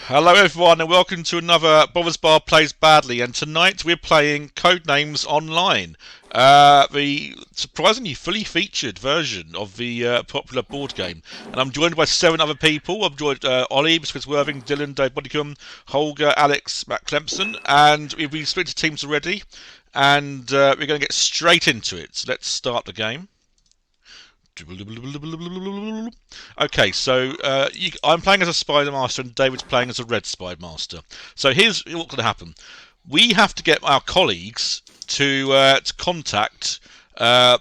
Hello everyone and welcome to another Bothers Bar Plays Badly, and tonight we're playing Codenames Online, the surprisingly fully featured version of the popular board game. And I'm joined by 7 other people. I'm joined Ollie, Chris Worthing, Dylan, Dave Bodicum, Holger, Alex, Matt Clemson, and we've been split into teams already, and we're going to get straight into it. So let's start the game. Okay, so I'm playing as a Spider Master and David's playing as a Red Spider Master. So here's what's going to happen. We have to get our colleagues to contact 8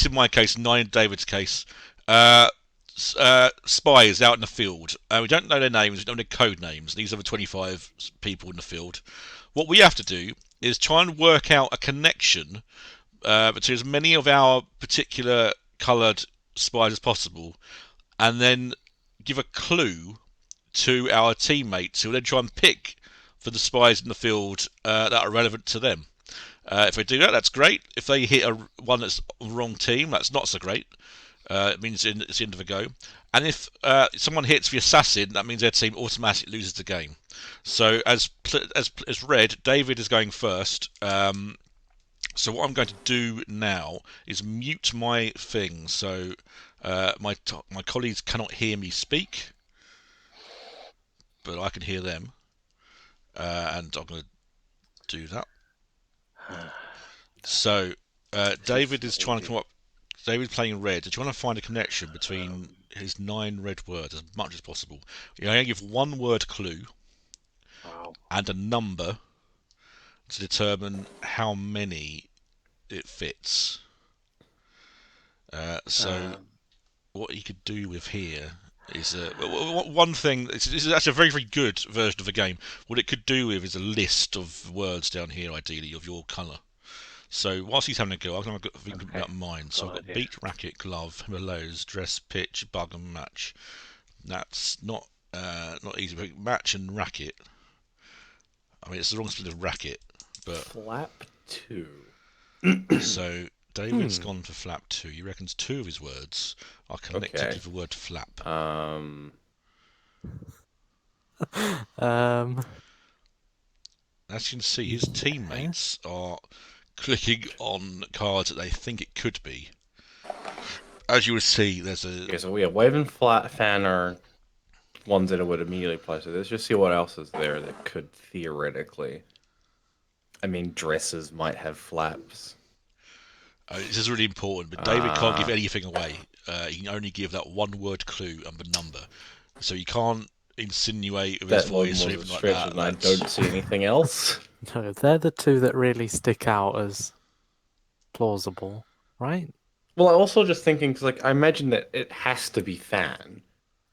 in my case, 9 in David's case, spies out in the field. We don't know their names, we don't know their code names. These are the 25 people in the field. What we have to do is try and work out a connection between as many of our particular coloured spies as possible, and then give a clue to our teammates who will then try and pick for the spies in the field that are relevant to them. If they do that, that's great. If they hit one that's on the wrong team, that's not so great. It means it's the end of the go. And if someone hits the assassin, that means their team automatically loses the game. So as read, David is going first. So what I'm going to do now is mute my thing, so my colleagues cannot hear me speak, but I can hear them, and I'm going to do that. So David is trying to come up. David's playing red. He's trying to find a connection between his 9 red words as much as possible. You're going to give one word clue and a number to determine how many it fits. So what you could do with here is one thing. This is actually a very, very good version of the game. What it could do with is a list of words down here, ideally of your colour. So whilst he's having a go, I'm going to think about mine. So I've got beat, racket, glove, Himalayas, dress, pitch, bug, and match. That's not easy. But match and racket. I mean, it's the wrong spelling of racket, but flap 2. So David's gone for flap 2. He reckons 2 of his words are connected with the word flap. As you can see, his teammates are clicking on cards that they think it could be. As you will see, there's a... Okay, so we have wave and flat fan are ones that it would immediately play. So let's just see what else is there that could theoretically... I mean, dresses might have flaps. This is really important, but David can't give anything away. He can only give that one word clue and the number. So you can't insinuate with his voice or anything like that. And I don't see anything else. No, they're the 2 that really stick out as plausible, right? Well, I also just thinking, because like, I imagine that it has to be fan.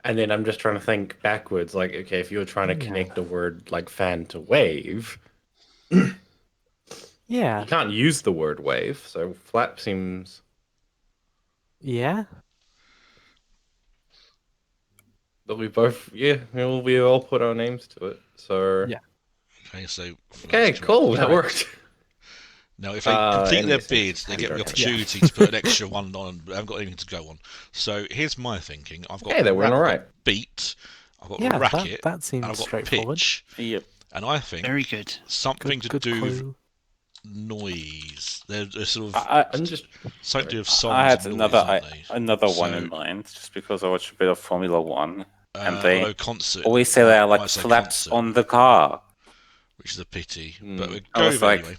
And then I'm just trying to think backwards, like, okay, if you were trying to connect a word like fan to wave... Yeah. You can't use the word wave, so flap seems... Yeah? But we both... Yeah, we all put our names to it, so... Yeah. Okay, so... Okay, cool, that worked. Now, if they complete their bids, they get the opportunity to put an extra one on. They haven't got anything to go on. So here's my thinking. I've got they went all right. Beat, I've got racket, that seems and I've got straightforward. pitch. Yep. And I think very good. Something good to do clue. with noise. They're sort of I'm just something to do with songs. I had and noise, another one in mind, just because I watched a bit of Formula One, and they concert. always say there are like flaps on the car, which is a pity. But we I go was like, anyway.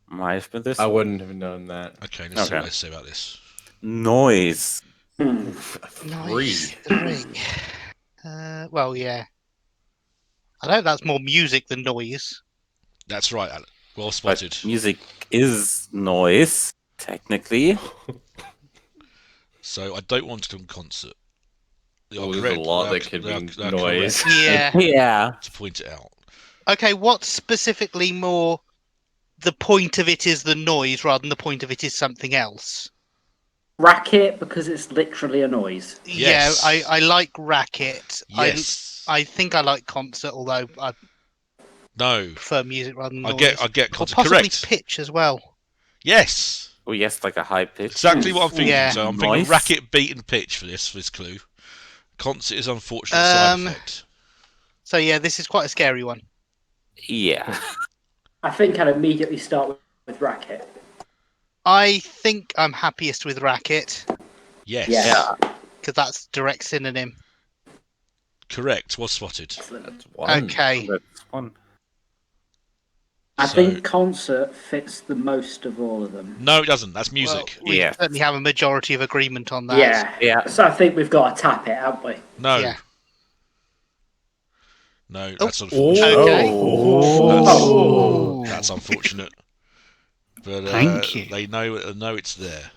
Might have been this. I wouldn't have known that. Okay, let's see what they say about this. Noise. 3. Well, yeah. I know that's more music than noise. That's right, Alan. Well spotted. But music is noise, technically. So I don't want to do a concert. There's a lot that could be noise. Yeah. Yeah. To point it out. Okay, what's specifically more the point of it is the noise rather than the point of it is something else? Racket, because it's literally a noise. Yes. Yeah, I like racket. Yes. I think I like concert, although I prefer music rather than noise. I get concert. Or possibly Correct. pitch as well. Yes. Oh yes, like a high pitch. Exactly what I'm thinking. Yeah. So I'm thinking racket, beat, and pitch for this clue. Concert is unfortunate side effect. So yeah, this is quite a scary one. Yeah. I think I'd immediately start with racket. I think I'm happiest with racket Yes. Yeah. because that's direct synonym. Correct. Was spotted. Excellent. That's one. Okay. That's one. I So- think concert fits the most of all of them. No, it doesn't. That's music. Well, we Yeah. certainly have a majority of agreement on that. Yeah. Yeah. So I think we've got to tap it, haven't we? No. Yeah. No, Oh. that's unfortunate. Okay. Oh. That's unfortunate. But Thank you. they know it's there.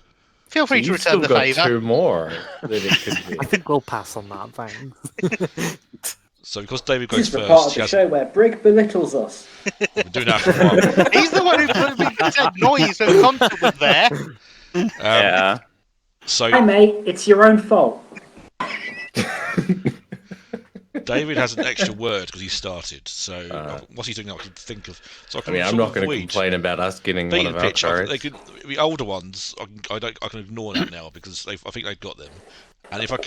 Feel free So to you've still return the got favour. 2 more that it could be. I think we'll pass on that, thanks. So because David This goes is the part first, of he the has show where Brig belittles us. we're doing that for a while. He's the one who said noise when concert was there. Yeah. So Hi, mate. It's your own fault. David has an extra word because he started. So what's he doing now? I can think of. So I I can mean, I'm sort not of going to avoid complain about us getting beat one the of our pitch. cards. They could, the older ones, I can ignore that now because I think they've got them. And if I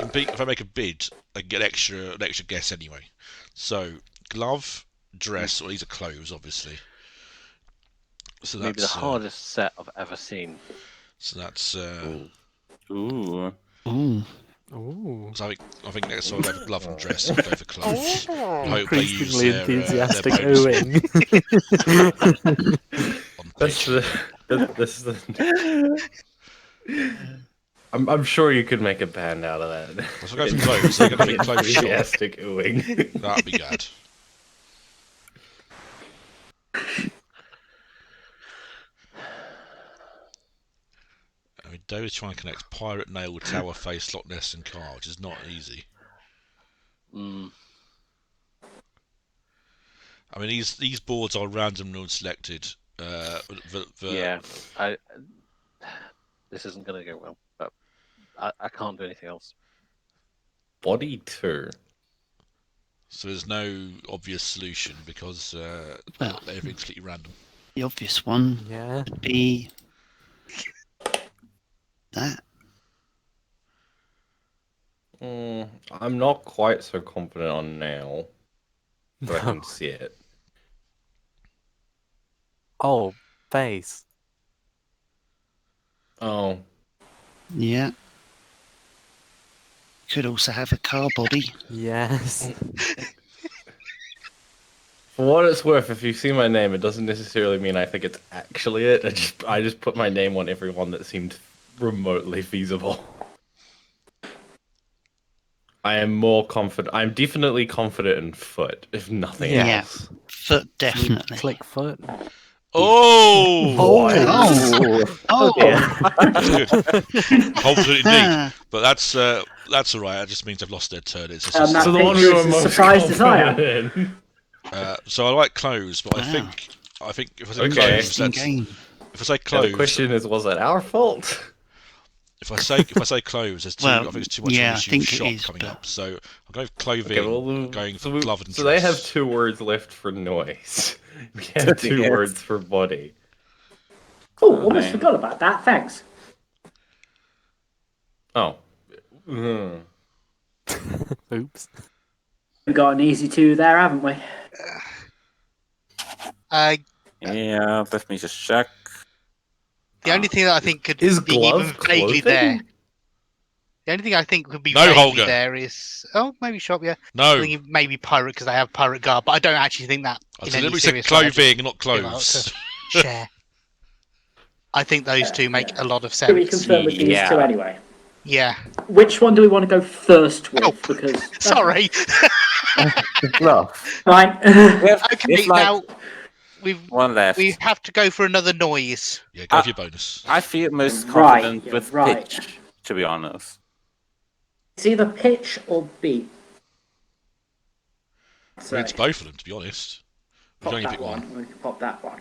make a bid, I get an extra guess anyway. So glove, dress, or these are clothes, obviously. So that's Maybe the hardest set I've ever seen. So that's. Ooh. Ooh. Ooh. So I think next time I'll have a glove and dress and go for clothes. I hope they use Increasingly their enthusiastic bonus ooing. on That's pitch. that's the. I'm sure you could make a band out of that. So go for clothes. So I'm going to think clothes shop. Enthusiastic ooing. That'd be good. I mean, David's trying to connect pirate, nail, tower, face, Loch Ness, and car, which is not easy. Mm. I mean, these boards are randomly selected. Yeah, this isn't going to go well, but I can't do anything else. Body 2. So there's no obvious solution because Well. everything's completely random. The obvious one Yeah. would be that. I'm not quite so confident on now, but I can see it. Oh, face. Oh, Yeah. Could also have a car body. Yes. for what it's worth, if you see my name, it doesn't necessarily mean I think it's actually it. I just put my name on every one that seemed remotely feasible. I am more confident. I'm definitely confident in foot, if nothing Yeah. else. Foot, definitely. Click foot. Oh! Oh! Oh! That's good. Confident indeed. Ah, But that's all right. That just means they've lost their turn. It's just That So the one picture you were is as most surprised as I am. confident in. so I like clothes, but Wow. I think if I say Okay. clothes, interesting game. if I say Yeah, clothes, the question is, was it our fault? if I say clothes, there's Well, I think it's too much yeah, of I an issue think with it shop is, coming but- up. So I'll go with clothing, Okay, well, going for so, glove and so dress. they have 2 words left for noise. We have 2 Yes. words for body. Oh, almost man. forgot about that. Thanks. Oh. Oops. We've got an easy 2 there, haven't we? Yeah, let me just check. The only thing that I think could Is be glove even vaguely there. clothing? The only thing I think could be No, vaguely Holger. there is maybe shop. Yeah, I No, think maybe pirate because they have pirate garb, but I don't actually think that. I in any deliberately said serious way, I just clothing, not give out clothes. share. I think those two make a lot of Can we sense. confirm with these Yeah. 2 anyway? Yeah. Which one do we want to go first with? Oh, Because Sorry. Right. Okay, It's like now we've one left. we have to go for another noise. Yeah, go for your bonus. I feel most Right, confident yeah, with right. pitch, to be honest. It's either pitch or beat. I So, mean, it's both of them, to be honest. We pop can only that pick one. one. We can pop that one.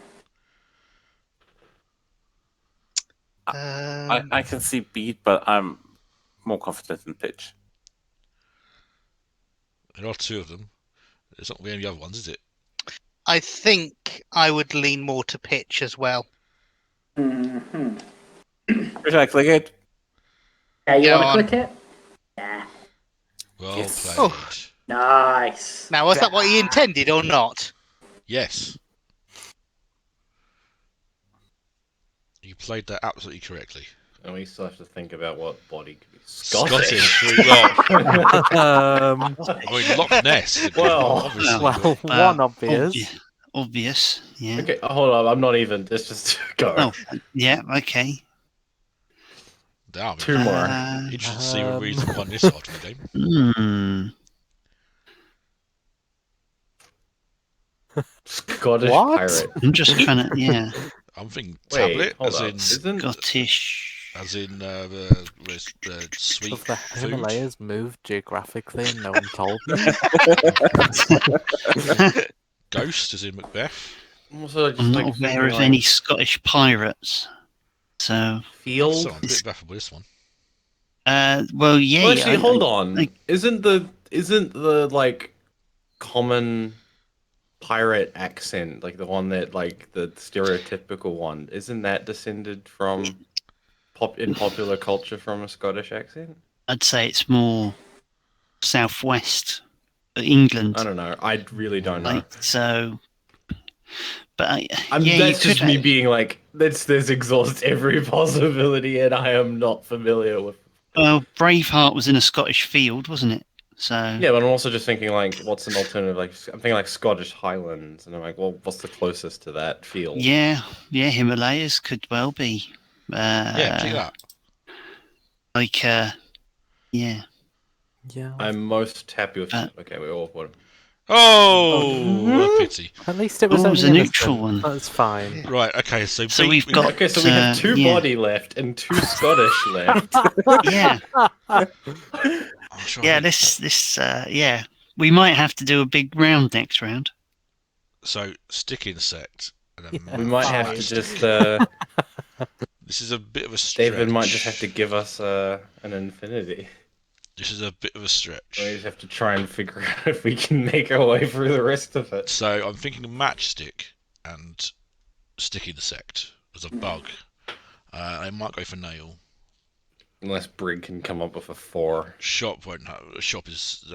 I can see beat, but I'm more confident in pitch. There are 2 of them. It's not going to be any other ones, is it? I think I would lean more to pitch as well. Mm-hmm. Should I click it? Yeah, you Go want on. to click it? Yeah. Well Yes. played. Oh. Nice. Now, was that what he intended or not? Yes. You played that absolutely correctly. And we still have to think about what body could be Scottish. Scottish. Well, Um, I mean, Loch Ness is a good Well, one, obviously. well, but- one obvious. Obvious. Yeah. Okay, hold on. I'm not even. Let's just go. Oh, yeah. Okay. Damn, Two more. interested to see whether he's won this side of the game. Scottish What? pirate. I'm just trying to. Yeah. I'm thinking Wait, tablet, hold as up. in Scottish. the sweet Does the food. Himalayas move geographically and no one told me? Ghost, as in Macbeth. Also, just I'm not like aware thinking, of like, any Scottish pirates. So, field. So I'm a bit baffled with this one. well, yeah. Well, actually, hold I- on. Isn't the like common pirate accent like the one that like the stereotypical one? Isn't that descended from in popular culture from a Scottish accent? I'd say it's more southwest England. I don't know. I really don't know. Like so. But I'm, yeah, that's you just could. me being like, let's exhaust every possibility, and I am not familiar with. Well, Braveheart was in a Scottish field, wasn't it? So Yeah, but I'm also just thinking like, what's an alternative? Like, I'm thinking like Scottish Highlands, and I'm like, well, what's the closest to that field? yeah, Himalayas could well be. Yeah, check that. Like, yeah. Yeah. I'm most happy with. Uh, Okay, we all put. Oh, what a pity. At least it was Oh, it was only a neutral innocent. one. That's fine. Right, okay, so, So beat- we've got. Okay, so we have two yeah. body left and two Scottish left. Yeah, I'm sure yeah. I- Yeah. We might have to do a big round next round. So, stick insect. And then Yeah. We might have to match. just. This is a bit of a stretch. David might just have to give us an infinity. This is a bit of a stretch. We just have to try and figure out if we can make our way through the rest of it. So I'm thinking matchstick and stick insect as a bug. I might go for nail. Unless Brig can come up with a 4. Shop won't have. Shop is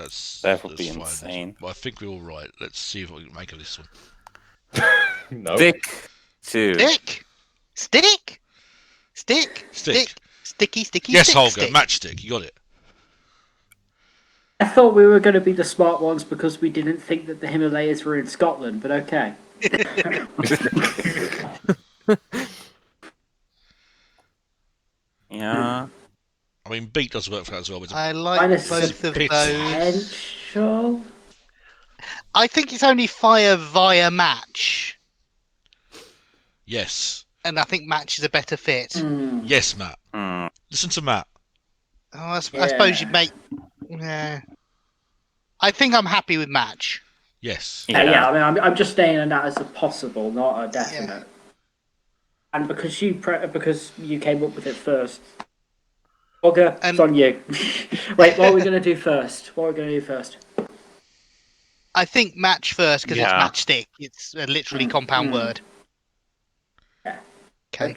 That would that's be fine. insane. But I think we're all right. Let's see if we can make of this one. No. Stick. 2. Stick! Stick! Stick! Stick. Sticky, sticky, Yes, stick, Holger. stick. Matchstick. You got it. I thought we were going to be the smart ones because we didn't think that the Himalayas were in Scotland, but okay. Yeah. I mean, beat does work for that as well. But it's a- I like Minus both of pity. those. Potential. I think it's only fire via match, yes. and I think match is a better fit. Hmm. Yes, Matt. Hmm. Listen to Matt. Oh, I suppose you'd make. Yeah. I think I'm happy with match. Yes. Yeah, I mean, I'm just staying on that as a possible, not a definite. And because because you came up with it first. Olga, it's on you. Wait, what are we going to do first? I think match first because Yeah. it's matchstick. It's a literally compound word. Yeah. Okay.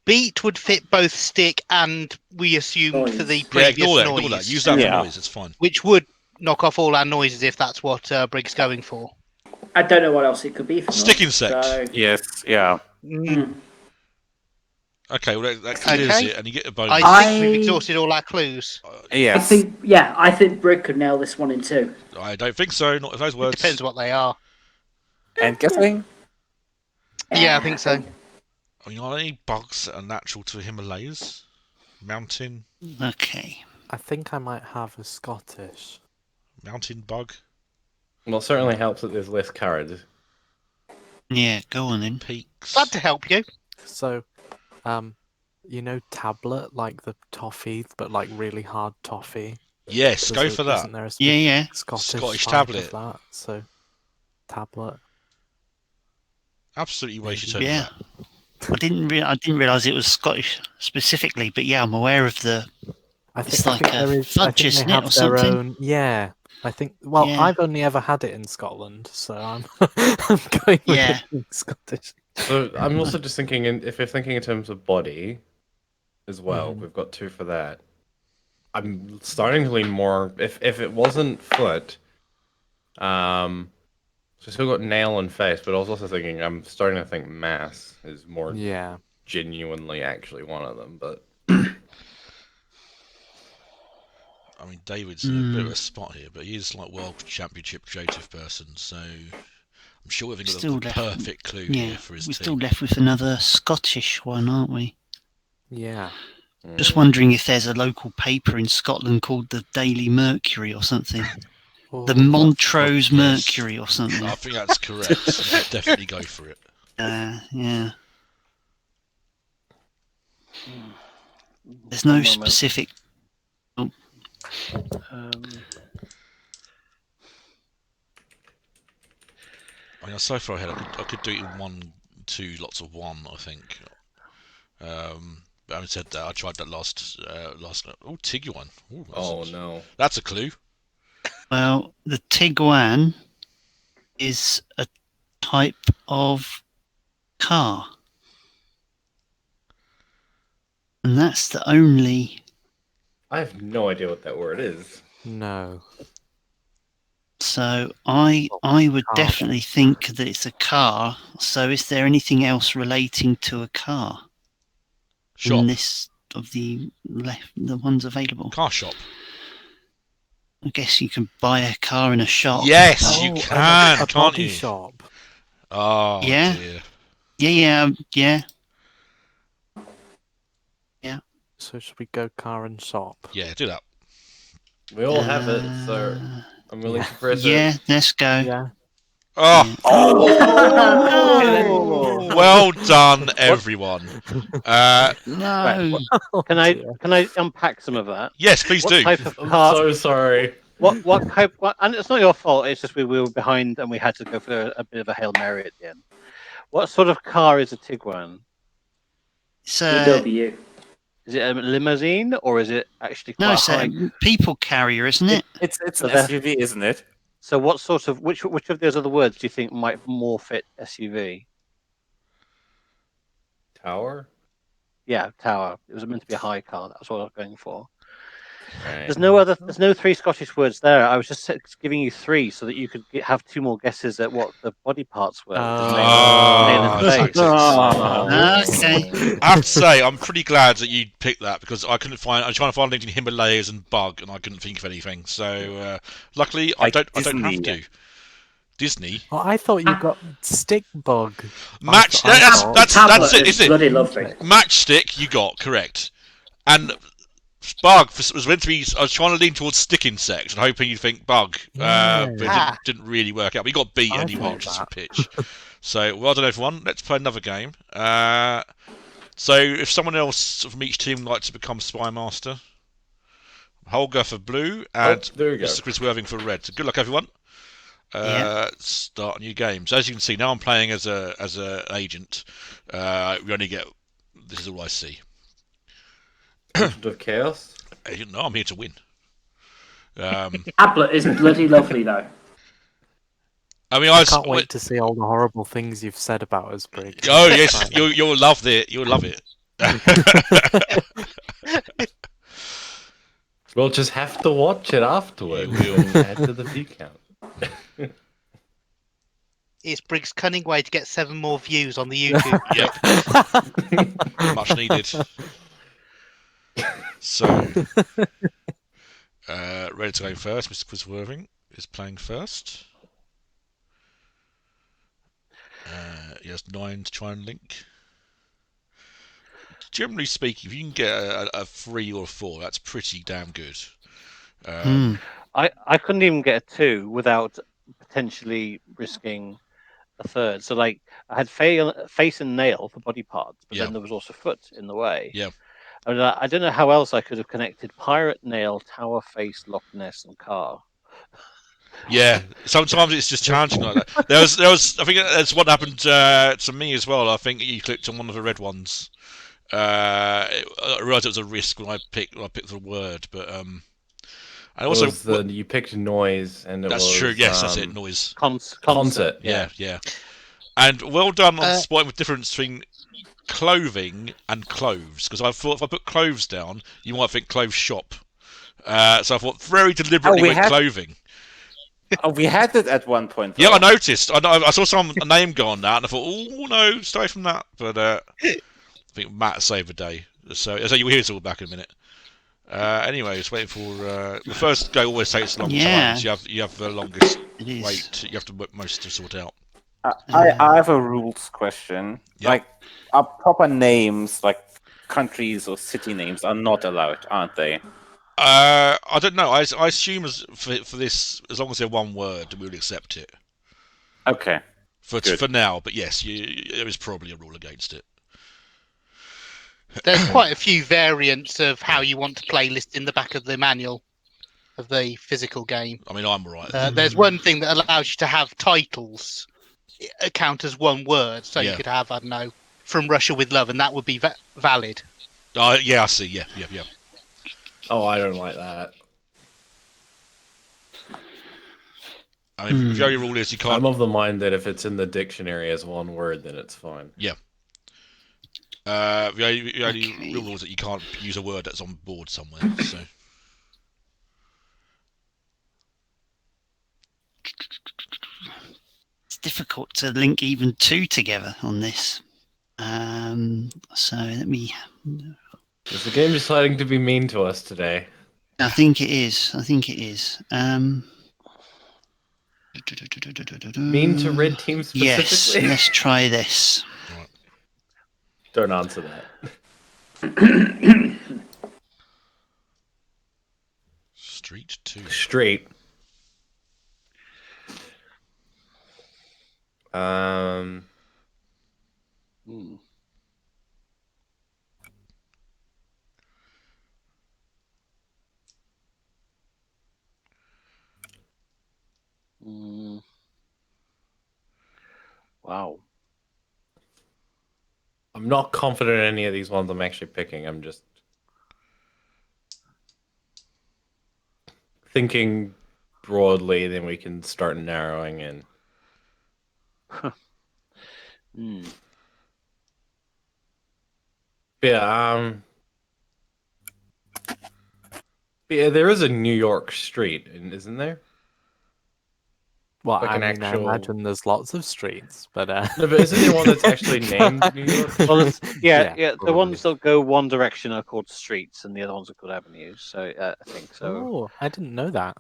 Beat would fit both stick and we assumed for the Noise. Yeah, previous ignore noise, that. Use that Yeah. for noise. It's fine. which would knock off all our noises if that's what Brig's going for. I don't know what else it could be for Stick noise, insect. so- Yes. Yeah. Okay, well that clears Okay. it, and you get a bonus. I think we've exhausted all our clues. Yes. I think Brig could nail this one in 2. I don't think so. Not with those It words. depends what they are. And guessing. Yeah, I think so. I mean, are there any bugs that are natural to the Himalayas? Mountain Okay. I think I might have a Scottish. mountain bug, Well, it certainly helps that there's less courage. Yeah, go on then. peaks. Glad to help you. So, tablet, like the toffee, but like really hard toffee. Yes, go for that. Isn't there a Yeah. Scottish tablet. tablet? Of that? So, tablet. Absolutely wasted your Yeah. time. I didn't realise it was Scottish specifically, but yeah, I'm aware of the. I think, It's I like think a there is. I fudge, think isn't they it, have or their something? own. Yeah, I think. Well, Yeah. I've only ever had it in Scotland, so I'm I'm going with Yeah. it being Scottish. So I'm also just thinking, if you're thinking in terms of body as well, we've got 2 for that. I'm starting to lean more. If it wasn't foot, so I still got nail and face, but I was also thinking I'm starting to think mass is more Yeah. genuinely actually one of them. But I mean, David's in a bit of a spot here, but he is like world championship creative person, so I'm sure we've got Still the left. perfect clue Yeah, here for his we're team. still left with another Scottish one, aren't we? Yeah. Just wondering if there's a local paper in Scotland called the Daily Mercury or something. The Montrose Mercury or something. I think that's correct. You should definitely go for it. Yeah. There's no specific. Um, I mean, so far ahead, I could do it in 1, 2 lots of 1, I think. But having said that, I tried that last. Oh, Tiguan. Ooh, oh no, that's a clue. Well, the Tiguan is a type of car. And that's the only. I have no idea what that word is. No. So I would definitely think that it's a car. So is there anything else relating to a car? Shop. In this of the ones available? Car shop. I guess you can buy a car in a shop. Yes, you can, a can't body you? shop. Oh, Yeah. dear. Yeah. So should we go car and shop? Yeah, do that. We all have it, so I'm willing to press Yeah, it. let's go. Yeah. Oh, Oh! well done, everyone. No. Can I unpack some of that? Yes, please What do. type of I'm car? so sorry. What type? And it's not your fault. It's just we were behind and we had to go for a bit of a Hail Mary at the end. What sort of car is a Tiguan? VW. Is it a limousine or is it actually quite No, it's high? a people carrier, isn't it? It's So an that- SUV, isn't it? So what sort of which of those other words do you think might more fit SUV? Tower? Yeah, tower. It was meant to be a high car. That's what I was going for. Right. There's no 3 Scottish words there. I was just giving you 3 so that you could have 2 more guesses at what the body parts were. Nail and face. Okay. I have to say, I'm pretty glad that you picked that because I was trying to find anything Himalayas and bug, and I couldn't think of anything. So luckily, I don't have to. Disney. Oh, I thought you got stick bug. That's Tablet it, is isn't bloody it? lovely. Matchstick, you got correct, and bug was meant to be. I was trying to lean towards stick insect and hoping you'd think bug, but it didn't really work out. We got beat anyway, which is a pitch. So well done, everyone. Let's play another game. So if someone else from each team would like to become Spy Master, Holger for blue and there you go. Mr. Chris Worthing for red. So good luck, everyone. Start a new game. So as you can see, now I'm playing as a agent. We only get. This is all I see. Agent of Chaos? No, I'm here to win. Tablet is bloody lovely though. I mean, I can't wait to see all the horrible things you've said about us, Briggs. Oh yes, you'll love it. You'll love it. We'll just have to watch it afterwards. We'll add to the view count. It's Briggs' cunning way to get 7 more views on the YouTube. Yep. Much needed. So, ready to go first. Mr. Chris Worthing is playing first. He has 9 to try and link. Generally speaking, if you can get a 3 or a 4, that's pretty damn good. I couldn't even get a 2 without potentially risking a third. So like I had face and nail for body parts, but then there was also foot in the way. Yeah. I mean, I don't know how else I could have connected pirate, nail, tower, face, Loch Ness, and car. Yeah, sometimes it's just challenging like that. There was. I think that's what happened to me as well. I think you clicked on one of the red ones. I realised it was a risk when I picked the word, but and also you picked noise, and that's true. Yes, that's it. Noise. Concert. Yeah. And well done on spotting the difference between clothing and clothes, because I thought if I put clothes down, you might think clothes shop. So I thought very deliberately went clothing. Oh, we had it at one point. Yeah, though. I noticed. I saw a name go on that, and I thought, oh no, stay from that. But I think Matt saved the day. So you'll hear us all back in a minute. Anyway, just waiting for the first go. Always takes a long time. So you have the longest wait. You have to work most to sort out. I have a rules question. Yep. Like, our proper names, like countries or city names, are not allowed, aren't they? I don't know. I assume for this, as long as they're one word, we'll accept it. Okay. For now, but yes, there is probably a rule against it. There's quite a few variants of how you want to play list in the back of the manual of the physical game. I mean, I'm right. There's one thing that allows you to have titles count as one word, so you could have, I don't know, From Russia with Love, and that would be valid. Yeah, I see. Yeah. Oh, I don't like that. I mean, the only rule is you can't. I'm of the mind that if it's in the dictionary as one word, then it's fine. Yeah. The only real rule is that you can't use a word that's on board somewhere. So. It's difficult to link even two together on this. So let me. Is the game deciding to be mean to us today? I think it is. Mean to red team specifically? Yes, let's try this. Right. Don't answer that. Street 2. Street. Wow. I'm not confident in any of these ones I'm actually picking. I'm just thinking broadly, then we can start narrowing in. Yeah, there is a New York street, isn't there? Well, Like I an mean, I actual- imagine there's lots of streets, but No, but isn't there one that's actually named New York? Well, yeah. The probably. ones that go one direction are called streets, and the other ones are called avenues. So I think so. oh, I didn't know that.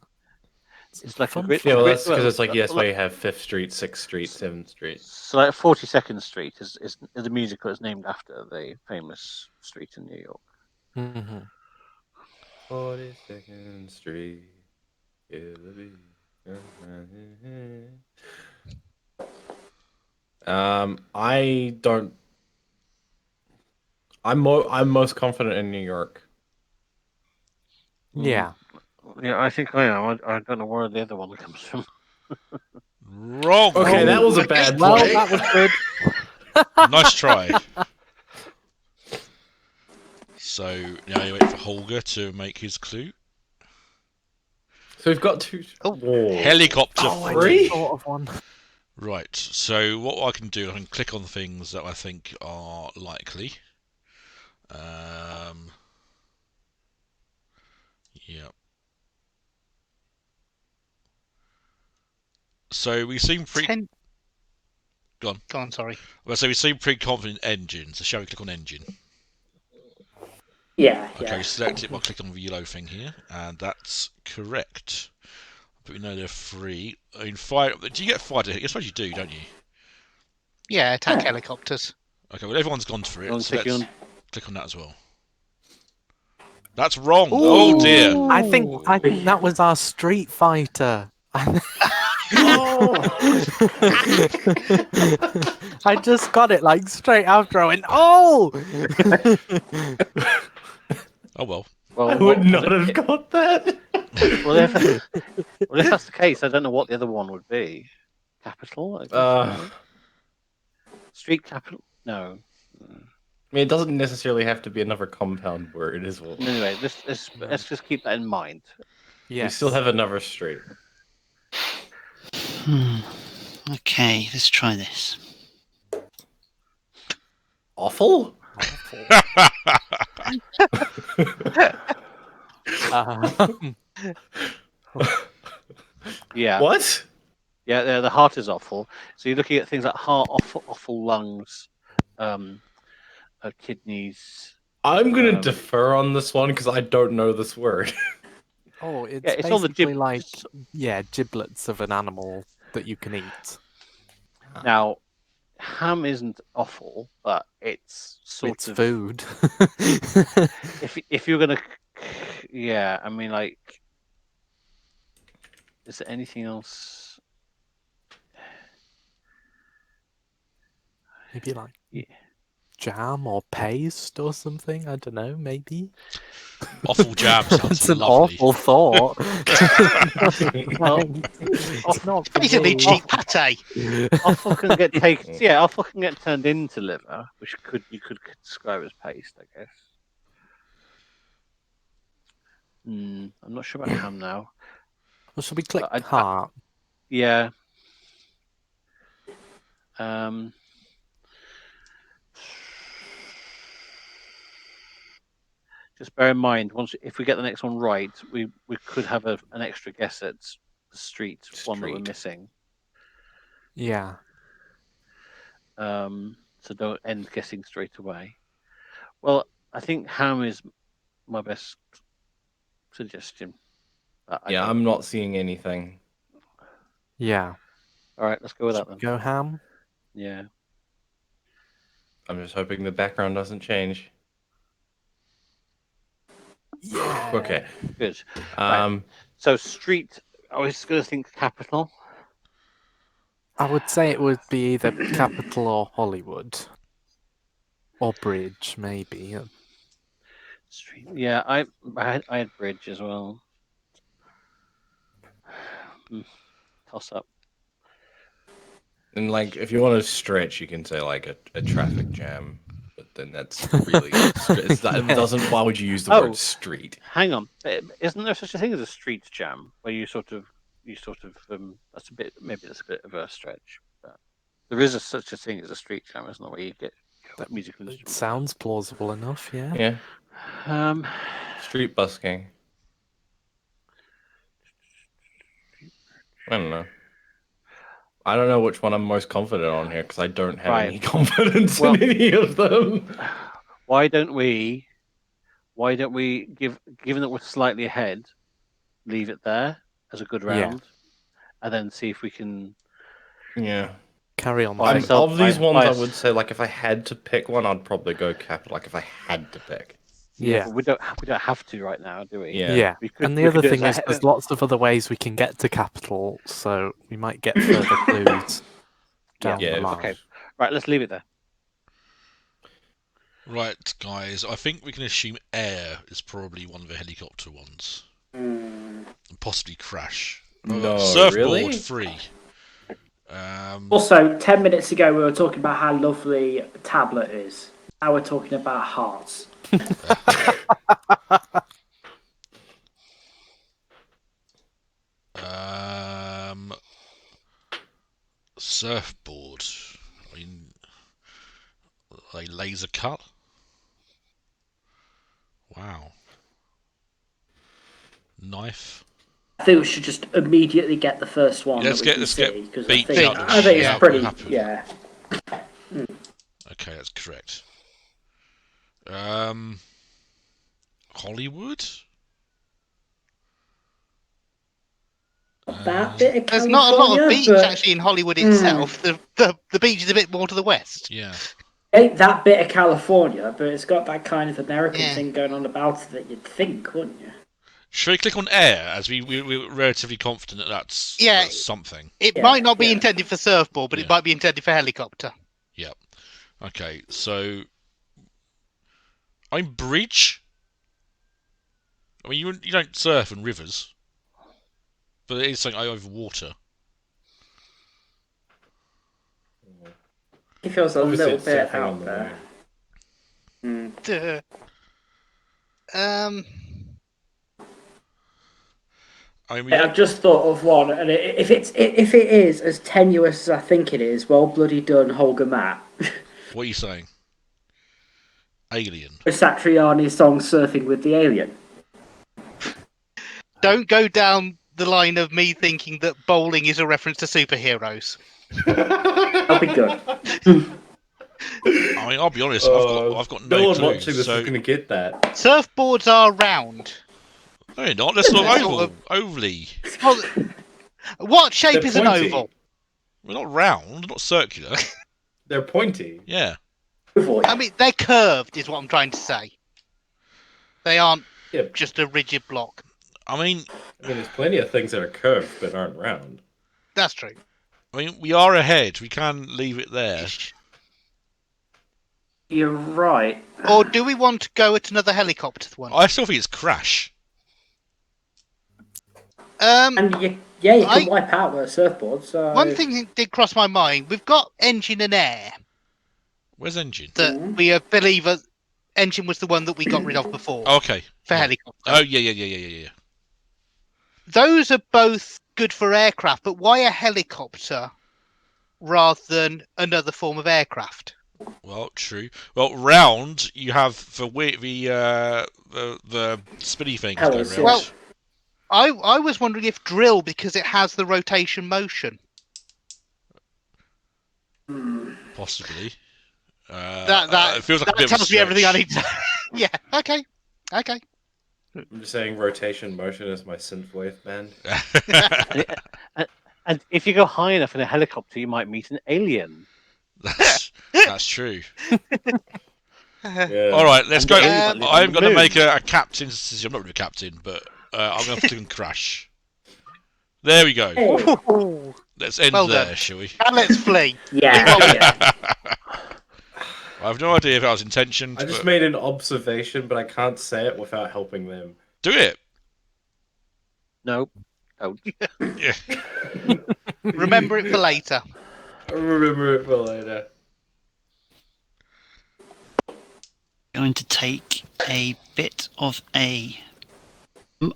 It's like a fun grid. Yeah, well, that's well, because it's like, yes, well, where you have 5th Street, 6th Street, 7th Street. So like 42nd Street is the musical is named after the famous street in New York. Mm-hmm. 42nd Street. I don't. I'm most confident in New York. Yeah. Yeah, I think I am. I don't know where the other one comes from. Wrong. Okay, that was a bad Well, play. that was good. Nice try. So now you wait for Holger to make his clue. So we've got two. Whoa. Helicopter I Three? just thought of one. Right. So what I can do, I can click on things that I think are likely. Yeah. So we seem pretty. Go on, sorry. Well, so we seem pretty confident in engine. So shall we click on engine? Yeah. Okay, select it by clicking on the yellow thing here, and that's correct. But we know they're free. I mean, fire. Do you get fighter? I suppose you do, don't you? Yeah, attack helicopters. Okay, well everyone's gone for I'll it. So take let's you on. click on that as well. That's wrong. Oh dear. I think that was our Street Fighter. I just got it like straight after I went, oh! Oh well. I would not have got that. Well, if that's the case, I don't know what the other one would be. Capital? I guess. Street capital? No. I mean, it doesn't necessarily have to be another compound word as well. Anyway, let's just keep that in mind. We still have another street. Okay, let's try this. Awful? Yeah. What? Yeah, the heart is offal. So you're looking at things like heart, offal, lungs, kidneys. I'm gonna defer on this one because I don't know this word. Oh, it's Yeah, it's all the basically like giblets of an animal that you can eat. Now, ham isn't offal, but it's It's of food. if you're gonna, yeah, I mean, like, is there anything else? Maybe like Yeah. jam or paste or something. I don't know. Maybe. Awful jam sounds It's an lovely. awful thought. Well, It's not for Basically, me. cheap pate. offal can get taken. Yeah, offal can get turned into liver, which you could describe as paste, I guess. I'm not sure about ham now. Well, shall we click I- heart? Yeah. Just bear in mind, if we get the next one right, we could have an extra guess at the street one that we're missing. Yeah. So don't end guessing straight away. Well, I think ham is my best suggestion. Yeah, I'm not seeing anything. Yeah. All right, let's go with Should that we then. go ham? Yeah. I'm just hoping the background doesn't change. Yeah. Okay. Good. Right. So street, I was going to think capital. I would say it would be either capital or Hollywood. Or bridge, maybe. Street. Yeah, I had bridge as well. Toss up. And like, if you want to stretch, you can say like a traffic jam, but then that's really it doesn't. Why would you use the word street? Hang on, isn't there such a thing as a street jam where you sort of that's a bit of a stretch, but there is such a thing as a street jam, isn't there? Where you get musical It instruments. sounds plausible enough, yeah. Yeah. Street busking. I don't know. I don't know which one I'm most confident on here because I don't have any confidence in any of them. Why don't we given that we're slightly ahead, leave it there as a good round, and then see if we can. Yeah. Carry on. Of these ones, I would say like if I had to pick one, I'd probably go capital. Like if I had to pick. Yeah, but we don't have to right now, do we? Yeah. And the other thing is, there's lots of other ways we can get to capital, so we might get further clues down the line. Okay. Right, let's leave it there. Right, guys, I think we can assume air is probably one of the helicopter ones. And possibly crash. No, surfboard really? free. Also, 10 minutes ago we were talking about how lovely a tablet is. Now we're talking about hearts. Surfboard. I mean, a laser cut. Wow. Knife. I think we should just immediately get the first one. Let's get beat. I think it's pretty. Yeah. Okay, that's correct. Hollywood. That bit of There's not a lot of beach but... actually in Hollywood itself. The beach is a bit more to the west. Yeah. Ain't that bit of California, but it's got that kind of American thing going on about it that you'd think, wouldn't you? Should we click on air as we're relatively confident that that's something? It might not be intended for surfboard, but it might be intended for helicopter. Yep. Okay, so I'm bridge. I mean, you don't surf in rivers, but it is something over water. He feels a Obviously little it's bit surfing out on the there. I've just thought of one, and if it is as tenuous as I think it is, well bloody done, Holger Matt. What are you saying? Alien. Satriani's song "Surfing with the Alien." don't go down the line of me thinking that bowling is a reference to superheroes. That'll be good. I mean, I'll be honest. I've got no one clue. watching this So is going to get that. Surfboards are round. no, you're not. Let's look They're oval. sort of- Ovally. Well, what shape They're is an pointy. oval? We're not round, not circular. They're pointy. Yeah. I mean, they're curved, is what I'm trying to say. They aren't Yeah. just a rigid block. I mean, there's plenty of things that are curved but aren't round. That's true. we are ahead. We can leave it there. You're right. Or do we want to go at another helicopter one? I still think it's crash. And you can I- wipe out the surfboard. So One thing that did cross my mind: we've got engine and air. Where's engine? That we believe engine was the one that we got rid of before Okay. for helicopter. Oh yeah. Those are both good for aircraft, but why a helicopter rather than another form of aircraft? Well, true. Well, round you have for the spinny things go Hells, round. Well, I was wondering if drill because it has the rotation motion. Possibly. That it feels like a bit tells of a me everything I stretch. need to. Yeah. Okay. I'm just saying rotation motion is my synthwave band. And if you go high enough in a helicopter, you might meet an alien. That's true. Yeah. All right, let's And go. the alien might live on I'm the going to moon. make a captain's decision. I'm not really a captain, but I'm going to click on crash. There we go. Hey. Let's end Well there, done. shall we? And let's flee. Yeah. I have no idea if that was intentioned. I just but made an observation, but I can't say it without helping them. do it. No. Oh, Yeah. Remember it for later. I'll remember it for later. Going to take a bit of a.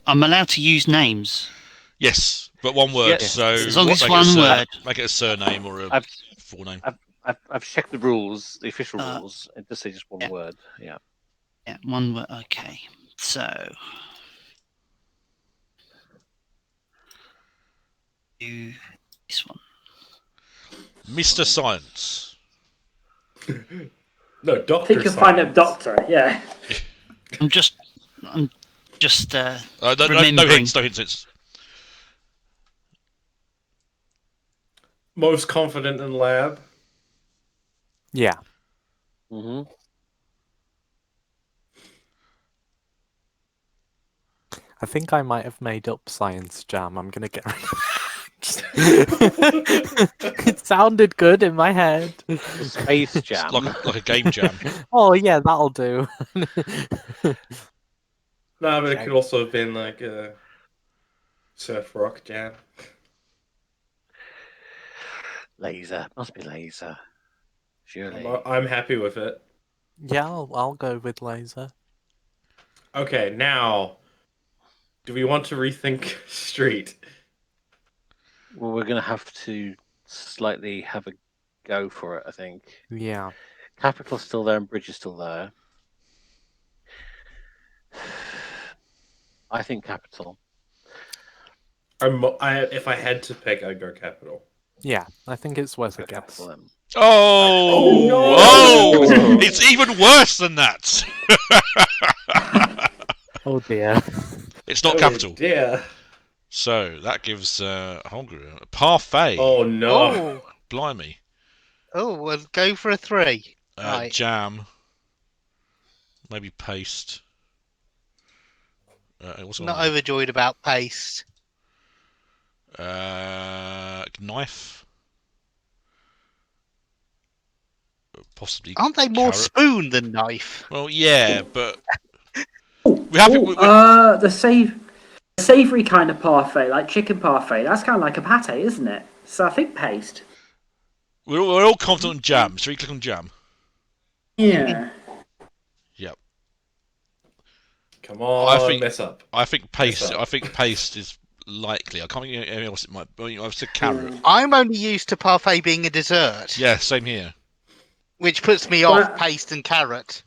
I'm allowed to use names. Yes, but one word. Yes. So As long as make one it a word. Make it a surname or a I've full name. I've checked the rules, the official Uh, rules. It does say just one yeah. word. Yeah. Yeah, one word. Okay. So. Do this one. Mr. Science. No, I Doctor think you'll find a Science. doctor. Yeah. I'm just. No remembering. hints. No hints. Most confident in lab. Yeah. Mm-hmm. I think I might have made up Science Jam. I'm gonna get rid of it. It sounded good in my head. Space Jam. Like a game jam. Oh yeah, that'll do. No, but it could also have been like a surf rock jam. Laser. Must be laser. Surely. I'm happy with it. Yeah, I'll go with laser. Okay, now, do we want to rethink street? Well, we're going to have to slightly have a go for it, I think. Yeah. Capital's still there and Bridge is still there. I think Capital. If I had to pick, I'd go capital. Yeah, I think it's worth a Go guess. Capital then. Oh, no! oh! It's even worse than that. Oh dear. It's not capital. Yeah. So that gives Hungary a parfait. Oh no. Oh, Blimey. well, go for a 3. Right. Jam. Maybe paste. What's Not on overjoyed about paste. knife. Possibly. Aren't they more carrot. spoon than knife? Well, yeah, but we have it. The savoury kind of parfait, like chicken parfait. That's kind of like a pate, isn't it? So I think paste. We're all confident on jam. Shall we click on jam? Yeah. Yep. Come on, I think- mess up. I think paste. Yes, sir. I think paste is likely. I can't think of anything else it might. Well, I've said carrot. I'm only used to parfait being a dessert, Yeah, same here. which puts me off Well- paste and carrot.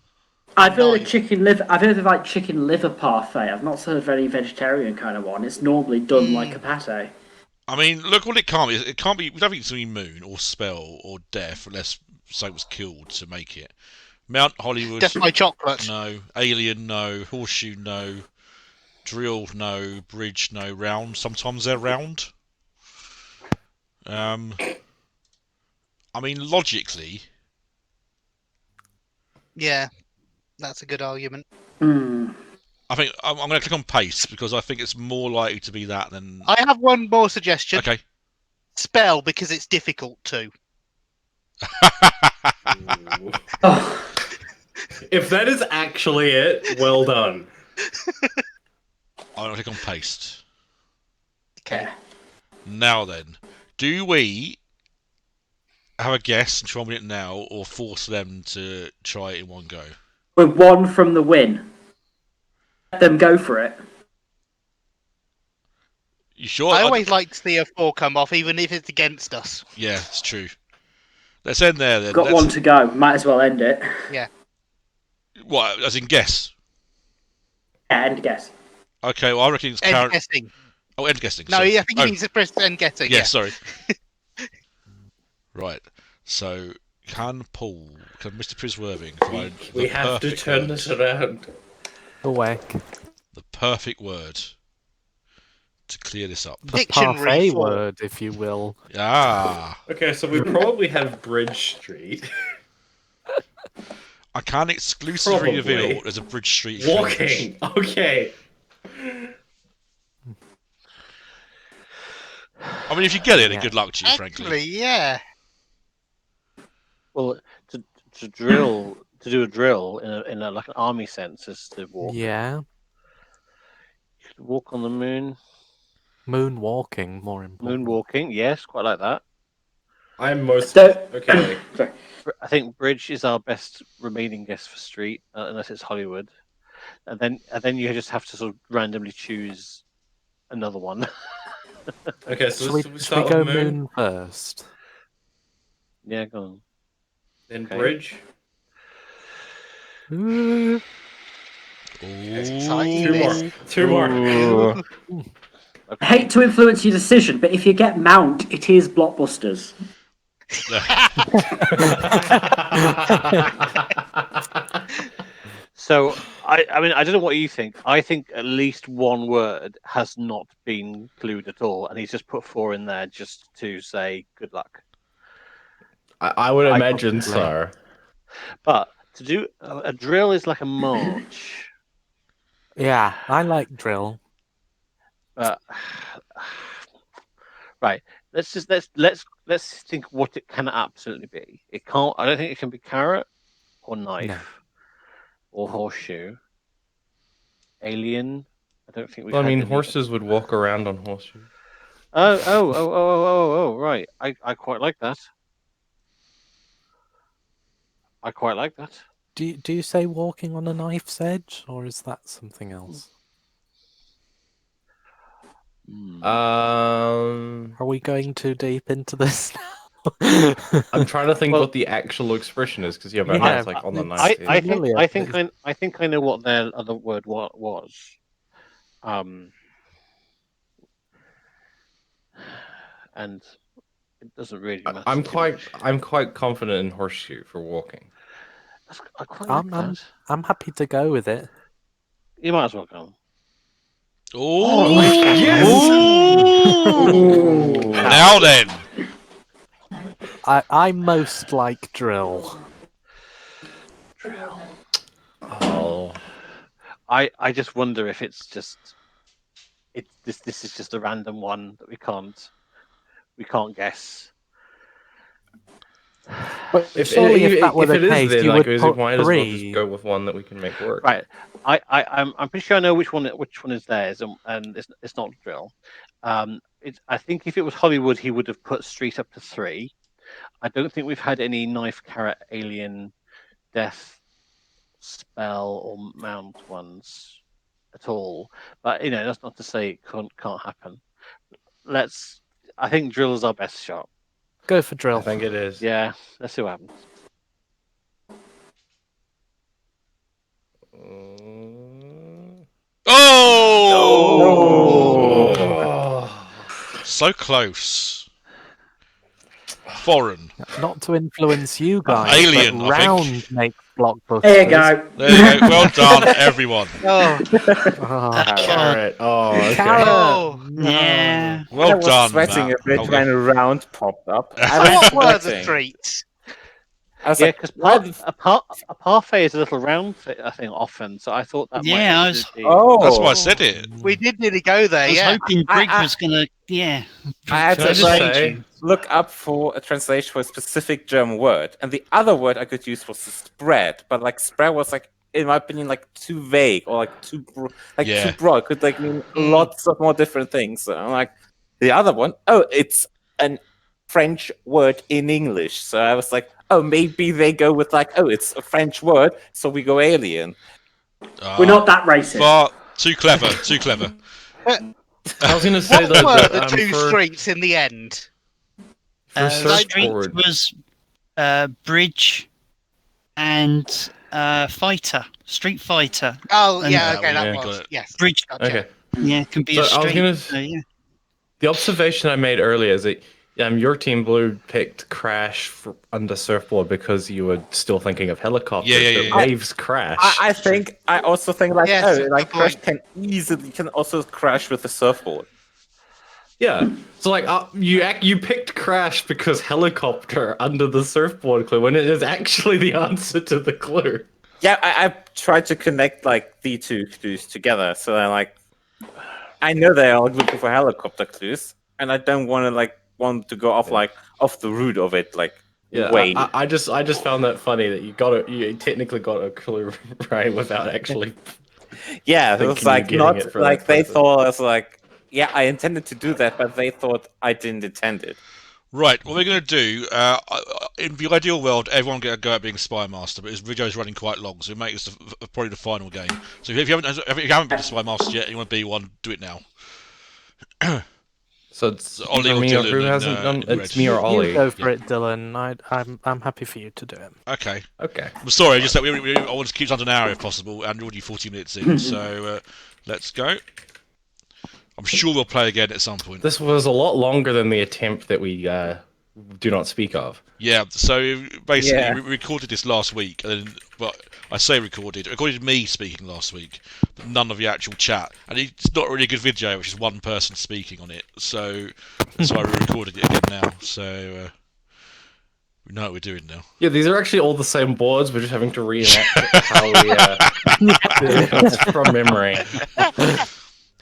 I've heard of knife. chicken liver. I've heard of like chicken liver parfait. I've not heard of any vegetarian kind of one. It's normally done like a pate. I mean, look what it can't be. It can't be. We don't think it's going to be moon or spell or death unless something was killed to make it. Mount Hollywood. Death by chocolate. No. Alien. No. Horseshoe. No. Drill. No. Bridge. No. Round. Sometimes they're round. I mean, logically. Yeah, that's a good argument. I think I'm going to click on paste because I think it's more likely to be that than. I have one more suggestion. Okay. Spell, because it's difficult to. Oh, If that is actually it, well done. I'm going to click on paste. Okay. Now then, do we have a guess and try and win it now, or force them to try it in one go? we're one from the win. Let them go for it. You sure? I always like to see a 4 come off, even if it's against us. Yeah, it's true. Let's end there then. Got one to go. Might as well end it. What? As in guess? Yeah, end guess. Okay, well I reckon it's End guessing. Oh, end guessing. No, sorry. I think you need to press end guessing. Yeah, sorry. Right. So, can Mr. Prisworthing find We the have to perfect turn word? this around. Awake. The perfect word to clear this up. The Dictionary parfait for- word, if you will. Ah, Okay, so we probably have Bridge Street. I can exclusively Probably. reveal there's a Bridge Street. Walking. Okay. I mean, if you get it, then Yeah. good luck to you, frankly. Actually, yeah. Well, to do a drill in a like an army sense is to walk. Yeah. You could walk on the moon. Moonwalking, more important. Moonwalking, yes, quite like that. I'm most So- okay. Sorry. I think Bridge is our best remaining guess for street, unless it's Hollywood, and then you just have to sort of randomly choose another one. Okay, so Should we, we should start we go with moon, moon first? Yeah, go on. then Okay. Bridge. Ooh. Exciting. Two more. Ooh. I hate to influence your decision, but if you get Mount, it is Blockbusters. So I mean I don't know what you think. I think at least one word has not been clued at all, and he's just put 4 in there just to say good luck. I would I imagine possibly. so. But to do a drill is like a march. Yeah, I like drill. But right, let's think what it can absolutely be. It can't. I don't think it can be carrot or knife or horseshoe. Alien. I don't think we. Well, I mean, horses would walk around on horseshoes. Oh! Right. I quite like that. I quite like that. Do you say walking on a knife's edge, or is that something else? Are we going too deep into this now? I'm trying to think Well- what the actual expression is because yeah, Yeah, Batman's like on the it's- knife. I familiar, think but I think I know what their other word was. And it doesn't really matter. I'm too quite much. I'm quite confident in horseshoe for walking. I quite like that. I'm happy to go with it. You might as well go. Oh, yes! Ooh. Now then, I most like drill. Oh, I just wonder if it's just this is just a random one that we can't guess. But if surely if that were if the it is, case, then you like would we put might as well just 3. go with one that we can make work. Right. I'm pretty sure I know which one is theirs, and it's not drill. I think if it was Hollywood, he would have put street up to 3. I don't think we've had any knife, carrot, alien, death, spell, or mount ones at all. But that's not to say it can't happen. I think drill is our best shot. Go for I drill. think it is. Yeah, let's see what happens. Oh! So close. Foreign. Not to influence you guys, Alien, but I think. round makes blockbusters. There you go. There you go. Well done, everyone. Oh, Oh, Carrot. Oh, okay. Carrot. oh. Yeah. I Well was done, sweating Matt. a bit Okay. when round popped up. I So was what were the sweating. streets? I was Yeah, like, because why the a parfait is a little round, I think, often. So I thought that Yeah, I might was- be. Oh, That's why I said it. We did nearly go there, I was yeah. hoping I- Brig I- was gonna, yeah. I had Can I to just like, say- look up for a translation for a specific German word, and the other word I could use was spread, but like spread was like, in my opinion, like too vague or like too Yeah. too broad. It could like mean lots of more different things. So I'm like, the other one, oh, it's an French word in English. So I was like, oh, maybe they go with like, oh, it's a French word, so we go alien. We're not that racist. Far too clever. Too clever. I was going to say What though were that the two for streets in the end? for Street surfboard. was Bridge and Fighter. Street Fighter. Oh, And- yeah, Yeah, okay, we that got was. it. Yes. Bridge. Gotcha. Okay. Yeah, can be So a I was street. gonna- Yeah. The observation I made earlier is that your team blue picked Crash under surfboard because you were still thinking of helicopters. Yeah. But Waves Crash. I also think like, Yes, oh, like good Crash point. can also crash with the surfboard. Yeah. So like you picked Crash because helicopter under the surfboard clue when it is actually the answer to the clue. Yeah, I tried to connect like the two clues together, so I know they are looking for helicopter clues, and I don't want to go off off the root of it, like Yeah. way. I just found that funny that you technically got a clue right without actually. Yeah, it thinking was you're like getting not it for like that they purpose. thought I was like, yeah, I intended to do that, but they thought I didn't intend it. Right, what we're going to do, in the ideal world, everyone get a go at being Spy Master, but this video is running quite long, so we make this probably the final game. So if you haven't been a Spy Master yet and you want to be one, do it now. So it's Ollie either or me or Dylan who and, hasn't done. and It's Red. me or Ollie. You go for it, Dylan. I'm happy for you to do it. Okay. Okay. I'm sorry, just that I want to keep it under an hour if possible, and we're already 40 minutes in, so let's go. I'm sure we'll play again at some point. This was a lot longer than the attempt that we do not speak of. Yeah, so basically Yeah. we recorded this last week, and then, well, I say recorded me speaking last week, but none of the actual chat, and it's not really a good video, which is one person speaking on it, so that's why we recorded it again now, so we know what we're doing now. Yeah, these are actually all the same boards. We're just having to reenact how we from memory.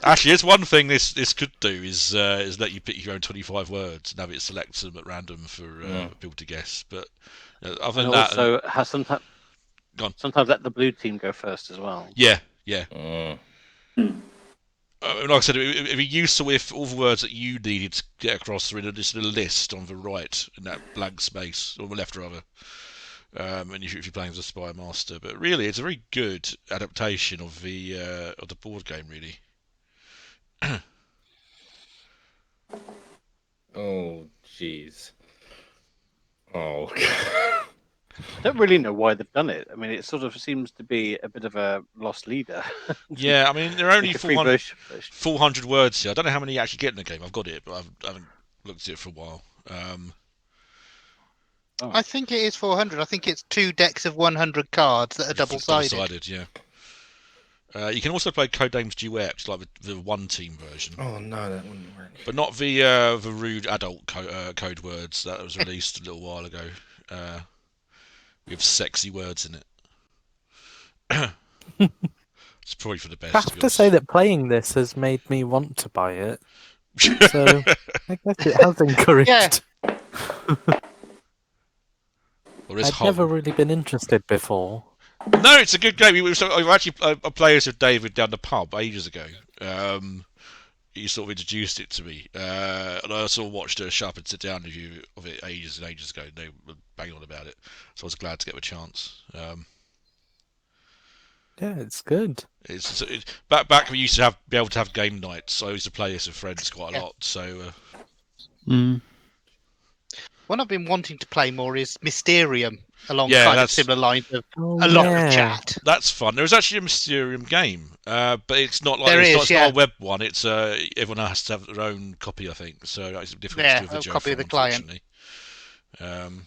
Actually, there's one thing this could do is let you pick your own 25 words and have it select them at random for people to guess. But other than And that, also has sometimes Go on. sometimes let the blue team go first as well. yeah. Mm. Like I said, it'd be useful if all the words that you needed to get across are in just a list on the right in that blank space, or the left rather. And if you're playing as a Spy Master, but really, it's a very good adaptation of the board game, really. Oh, jeez. Oh. I don't really know why they've done it. I mean, it sort of seems to be a bit of a lost leader. Yeah, I mean, there are only Like a free 400, version. 400 words here. I don't know how many you actually get in the game. I've got it, but I haven't looked at it for a while. I think it is 400. I think it's 2 decks of 100 cards that are double-sided. Double-sided, yeah. You can also play Codenames Duet, like the one-team version, Oh no, that wouldn't work. but not the rude adult code words that was released a little while ago. With sexy words in it. It's probably for the best. I have to say that playing this has made me want to buy it. So I guess it has encouraged. Yeah. I'd never really been interested before. No, it's a good game. I actually played this with David down the pub ages ago. He sort of introduced it to me, and I sort of watched a Sharp and Sit Down review of it ages and ages ago. And they were banging on about it, so I was glad to get the chance. Yeah, it's good. It's back we used to be able to have game nights. So I used to play this with friends quite a lot. So What I've been wanting to play more is Mysterium, along Yeah, kind of that's- similar lines of Oh, a lot of yeah. chat. That's fun. There's actually a Mysterium game, but it's not like There it's, is, not, it's yeah. not a web one. It's everyone has to have their own copy, I think. So it's difficult Yeah, to do a a video copy from, of the client. unfortunately.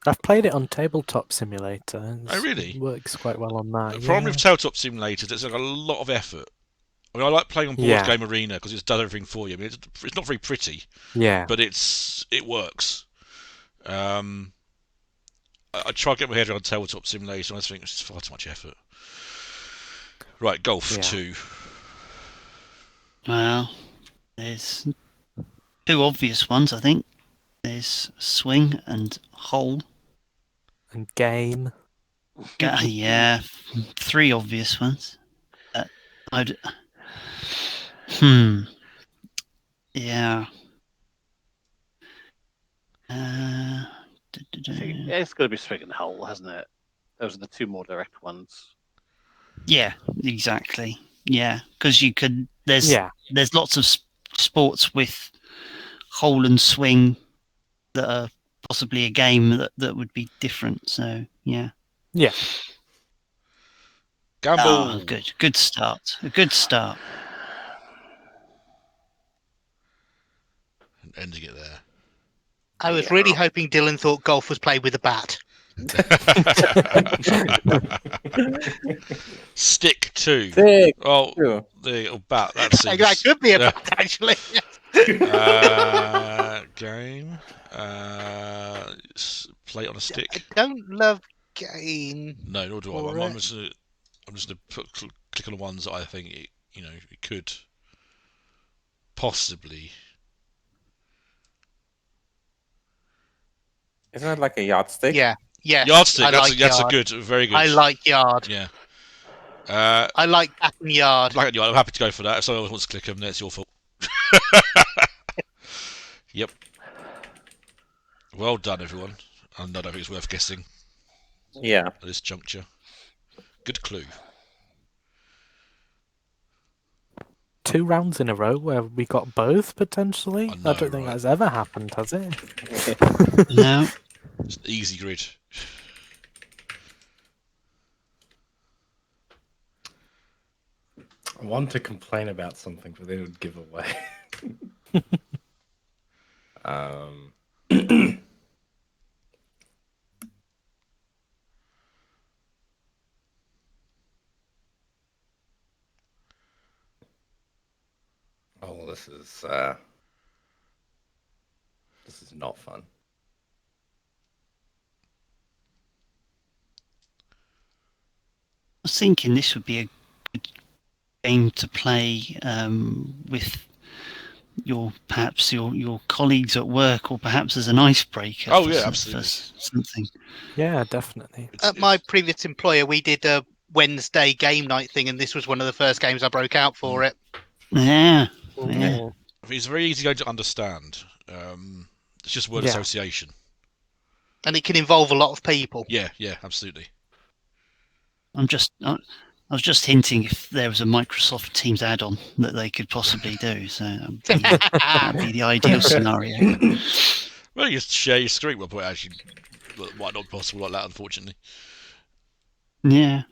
I've played it on Tabletop Simulator. Oh, really? It works quite well on that. The problem yeah. with Tabletop Simulators, it's like a lot of effort. I mean, I like playing on Board Yeah. Game Arena because it's done everything for you. I mean, it's not very pretty, Yeah. but it works. I try to get my head around Tabletop Simulator, and I just think it's just far too much effort. Right, Golf Yeah. 2. Well, there's two obvious ones, I think. There's Swing and Hole. And Game. Yeah, three obvious ones. I'd. Yeah. It's got to be Swing and Hole, hasn't it? Those are the two more direct ones. Yeah, exactly. Yeah, because you could. There's Yeah. lots of sports with hole and swing that are possibly a game that would be different. So yeah. Yeah. Gamble. Oh, good start. A good start. Ending it there. I was really hoping Dylan thought golf was played with a bat. Stick 2. Stick Oh, two. the bat. That seems. That could be a bat, actually. Game. Play it on a I stick. don't love game. No, nor do I. Or I'm just gonna click on the ones that I think it could possibly. Isn't it like a yardstick? Yeah. Yes. Yardstick. I That's like a yard. good, very good. I like yard. Yeah. I like bat and yard. Like yard. I'm happy to go for that. If someone else wants to click them, then it's your fault. Yep. Well done, everyone. And I don't think it's worth guessing Yeah. at this juncture. Good clue. 2 rounds in a row where we got both potentially. I know, I don't think right? that's ever happened, has it? No. It's an easy grid. I want to complain about something, but then it would give away. um, oh, this is not fun. I was thinking this would be a good game to play with perhaps your colleagues at work, or perhaps as an icebreaker. Oh, for yeah, for absolutely. something. Yeah, definitely. At my previous employer, we did a Wednesday game night thing, and this was one of the first games I broke out for it. Yeah. Oh, It's very easy to understand. It's just word Yeah. association. And it can involve a lot of people. Yeah, absolutely. I was just hinting if there was a Microsoft Teams add-on that they could possibly do. So that'd be the ideal scenario. Well, you just share your screen, but actually, might not be possible like that, unfortunately. Yeah.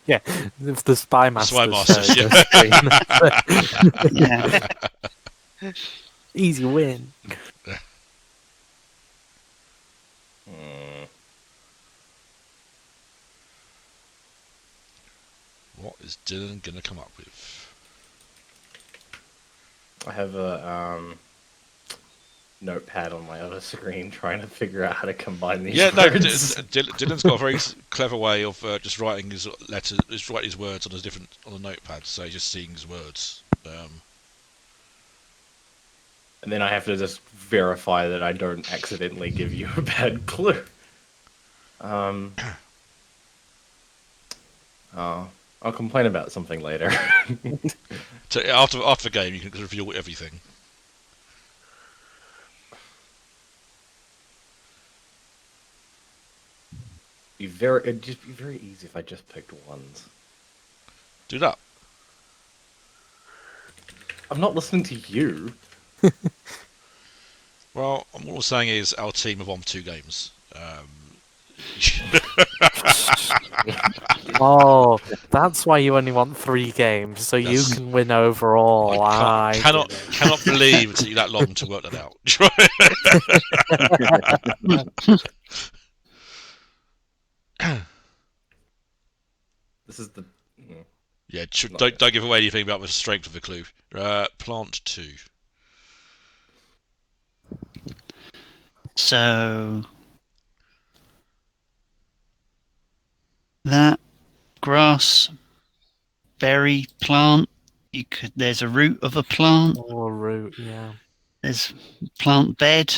yeah. If the Spy Masters, Masters, showed yeah. the screen. Easy win. What is Dylan gonna come up with? I have a notepad on my other screen trying to figure out how to combine these Yeah, no, words. Dylan's got a very clever way of just writing his letters, just writing his words on a notepad. So he's just seeing his words. And then I have to just verify that I don't accidentally give you a bad clue. I'll complain about something later. So after the game, you can reveal everything. It'd just be very easy if I just picked ones. Do that. I'm not listening to you. Well, all I'm saying is our team have won 2 games. Oh, that's why you only want 3 games, so you That's- can win overall. I I cannot get it. cannot believe it took you that long to work that out. This is the. Yeah, don't give away anything about the strength of the clue. Plant 2. So that grass berry plant. There's a root of a plant. Or root, yeah. There's plant bed,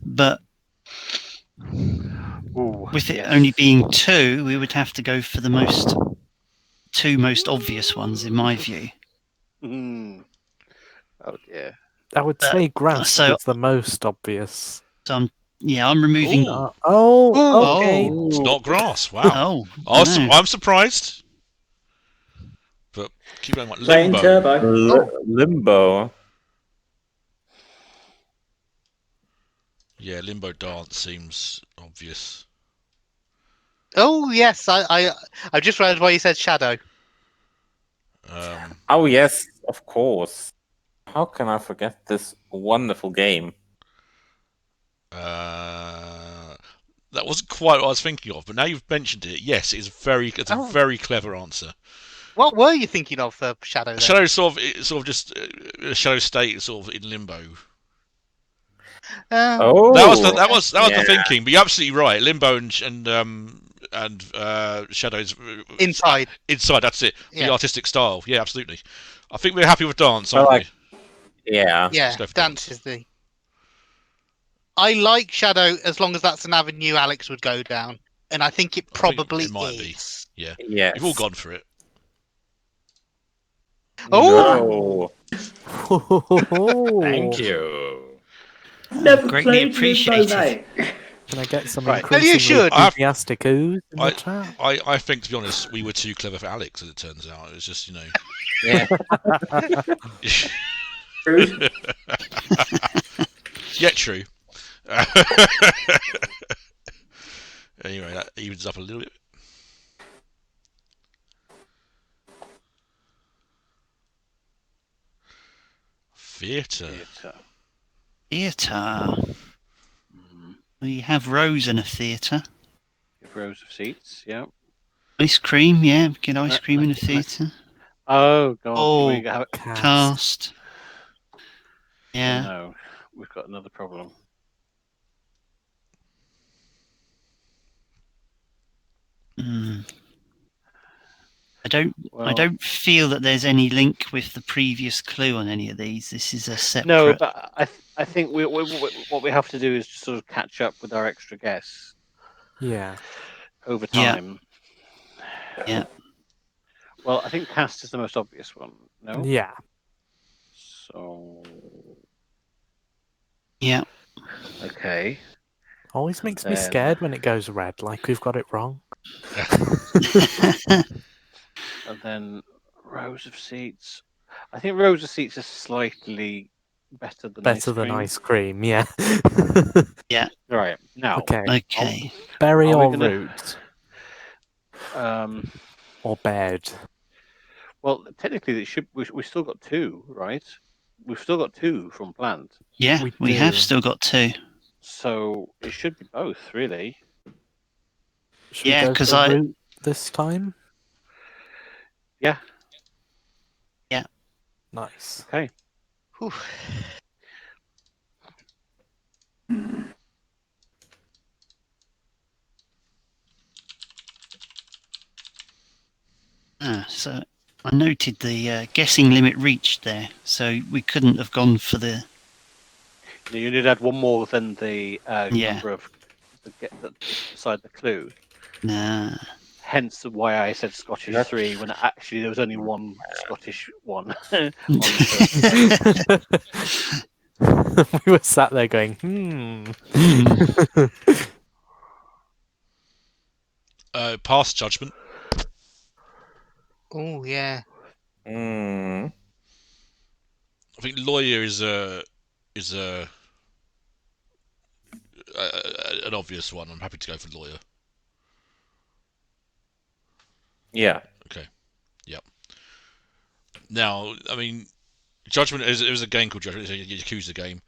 but Ooh, with it yes. only being 2, we would have to go for the 2 most obvious ones, in my view. Mm. Oh dear. I would say grass so- is the most obvious. So I'm removing. Ooh. Okay. It's not grass. Wow. Oh, no. I'm surprised. But keep going. Playing Limbo. Turbo. Limbo. Yeah, Limbo Dance seems obvious. Oh yes, I just realised why you said Shadow. Oh yes, of course. How can I forget this wonderful game? That wasn't quite what I was thinking of, but now you've mentioned it, yes, it's a very clever answer. What were you thinking of for Shadow? Then? Shadow sort of just a shadow state, sort of in limbo. Oh, That was yeah. the thinking, but you're absolutely right. Limbo and Shadows Inside. That's it. Yeah. The artistic style. Yeah, absolutely. I think we're happy with dance, aren't we? Yeah. Yeah, go for dance is the. I like Shadow as long as that's an avenue Alex would go down, and I think it probably might be. is. Yeah. Yes. We've all gone for it. Oh, Oh. Thank you. Never Greatly played appreciated. Limbo, mate. Can I get some Right. Well, you increasingly should. enthusiastic oohs in the chat? I think, to be honest, we were too clever for Alex, as it turns out. It was just, Yeah. Rude. Yeah, true. Anyway, that evens up a little bit. Theatre. Theatre. We have rows in a theatre. Rows of seats. Yeah. Ice cream, yeah. Get ice cream in a theatre. Oh god. Oh, We have... cast. Yeah. No, we've got another problem. I don't feel that there's any link with the previous clue on any of these. This is a separate. No, but I think what we have to do is sort of catch up with our extra guests. Yeah. Over time. Yeah. Well, I think cast is the most obvious one. No. Yeah. So. Yeah. Okay. Always makes me scared when it goes red, like we've got it wrong. And then rows of seats. I think rows of seats is slightly better than ice cream, yeah. Yeah. Right. Now. Okay. Berry or root? Or bed? Well, technically, it should. We still got 2, right? We've still got 2 from plant. Yeah, we have still got 2. So it should be both, really. Should we go for root this time? Yeah. Yeah. Nice. Okay. So I noted the guessing limit reached there, so we couldn't have gone for the. You did add one more than the Yeah. number of beside the clue. Nah. Hence why I said Scottish 3 when actually there was only one Scottish one. We were sat there going, Pass judgment. Oh yeah. I think lawyer is is an obvious one. I'm happy to go for lawyer. Yeah. Okay. Yep. Now, I mean, Judgment is it was a game called Judgment. It's a Yakuza game.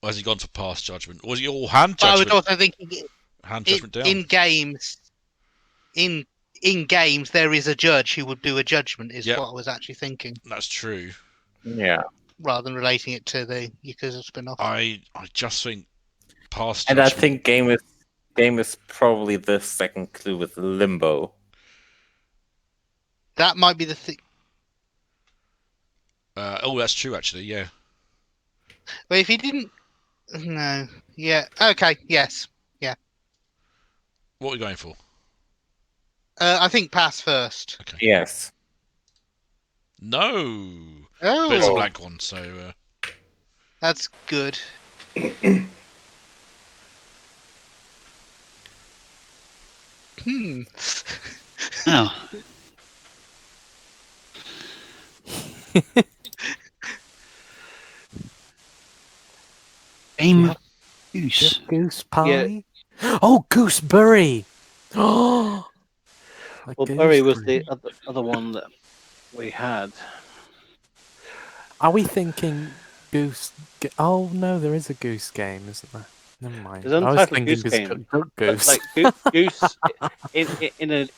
Or has he gone for past Judgment? Or was he all hand But I judgment? was also thinking Hand judgment down. in games, in games there is a judge who would do a judgment. Is Yep. what I was actually thinking, That's true. Yeah. rather than relating it to the Yakuza spin-off. I just think past And judgment. I think game is probably the second clue with Limbo. That might be the thing. Oh, that's true. Actually, yeah. But if he didn't, no, yeah, okay, yes, yeah. What are we going for? I think pass first. Okay. Yes. No. Oh, But it's a blank one, so. that's good. Hmm. Oh, game of goose. Goose pie. Oh, gooseberry. Oh. Well, Bury was the other one that we had. Are we thinking goose? Oh no, there is a goose game, isn't there? Never mind. There's I was Untitled thinking Goose just Game, cook But, goose. like goose,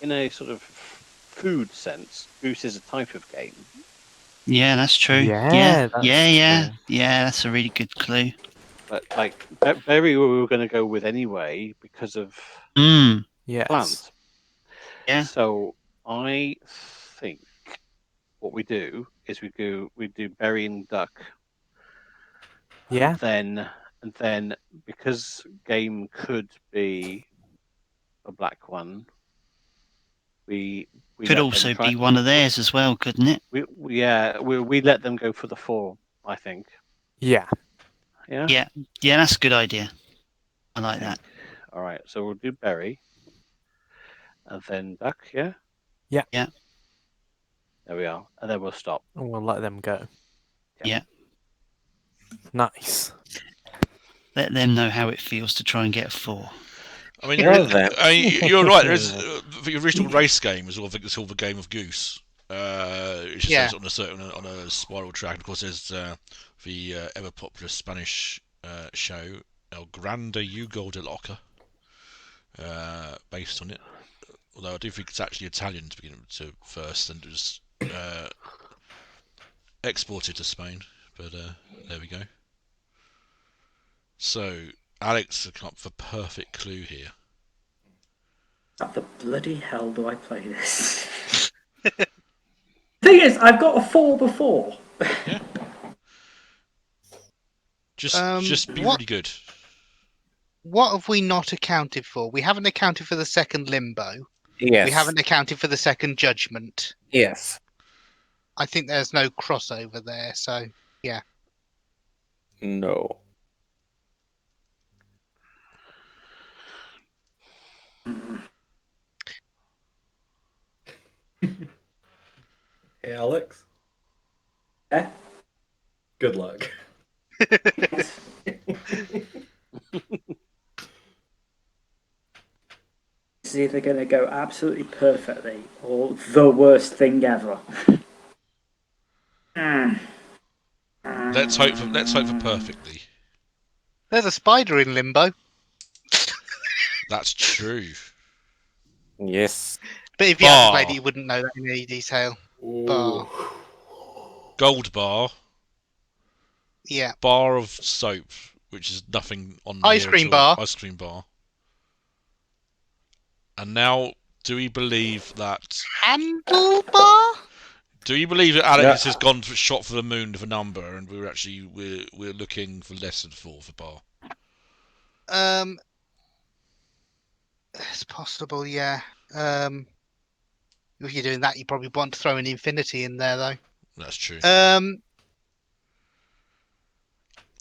in a sort of food sense, goose is a type of game. Yeah, that's true. Yeah, that's yeah. true. Yeah, that's a really good clue. But like berry, we were going to go with anyway because of Yes. plant. Yeah. So I think what we do is we do berry and duck. Yeah. And then because game could be a black one, we Could let them also try- be one of theirs as well, couldn't it? we let them go for the 4. I think. Yeah. Yeah. Yeah, that's a good idea. I like that. All right. So we'll do berry, and then duck. Yeah. Yeah. Yeah. There we are, and then we'll stop. And we'll let them go. Yeah. Nice. Let them know how it feels to try and get a 4. I mean, Yeah, you're right. There is the original race game is sort of a game of goose. It's just on a spiral track. And of course, there's the ever popular Spanish show El Grande Hugo de Loca, based on it. Although I do think it's actually Italian to begin to first, and it was exported to Spain. But there we go. So Alex has come up with a perfect clue here. How the bloody hell do I play this? Thing is, I've got a 4 before. Yeah. Just be really good. What have we not accounted for? We haven't accounted for the second limbo. Yes. We haven't accounted for the second judgment. Yes. I think there's no crossover there, so yeah. No. Hey, Alex. Eh? Good luck. It's either going to go absolutely perfectly or the worst thing ever. Let's hope for perfectly. There's a spider in limbo. That's true. Yes. But if you hadn't Bar. played it, you wouldn't know that in any detail. Bar. Gold bar. Yeah. Bar of soap, which is nothing on Ice here cream at all. bar. Ice cream bar. And now, do we believe that? Handlebar? Do you believe that Alex has gone for shot for the moon with a number, and we're looking for less than 4 for bar? It's possible, yeah. If you're doing that, you probably want to throw an infinity in there, though. That's true.